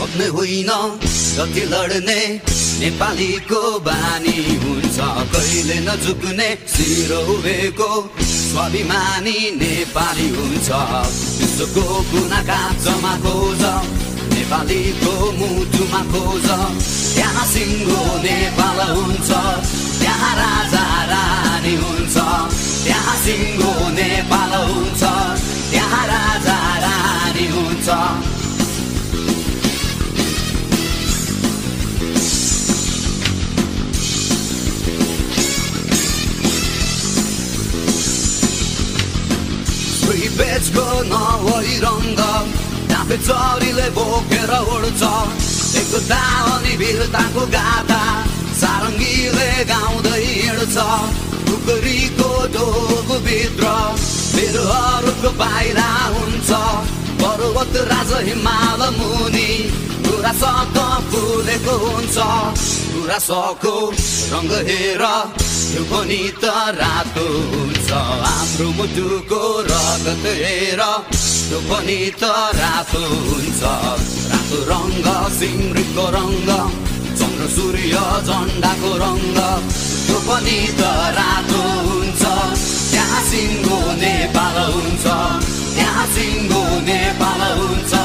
खोज्ने होइन जति लड्ने नेपालीको बानी हुन्छ कहिले नझुक्ने शिर उभेको स्वाभिमानी नेपाली हुन्छ विश्वको कुना काँचमा खोज नेपालीको मुटुमा खोज त्यहाँ सिङ्गो नेपाल हुन्छ त्यहाँ राजा रानी हुन्छ त्यहाँ सिङ्गो नेपाल हुन्छ त्यहाँ राजा रानी हुन्छ बेचको नभई रङ्ग डाँफे चरीले बोकेर उड्छ एकता अनि वीरताको गाथा सारङ्गीले गाउँदै हिँड्छ टुकरीको ढोकभित्र बिरुवाहरूको बाहिरा हुन्छ पर्वत राज हिमाल मुनि गुराँसको फुलेको हुन्छ गुराँसको रङ्ग हेर त्यो पनि त रातो हुन्छ हाम्रो मुटुको रगत हेर त्यो पनि त रातो हुन्छ रातो रङ्ग सिमृतको रङ्ग चन्द्र सूर्य झन्डाको रङ्ग त्यो पनि त रातो हुन्छ त्यहाँ सिङ्गो नेपाल हुन्छ त्यहाँ सिङ्गो नेपाल हुन्छ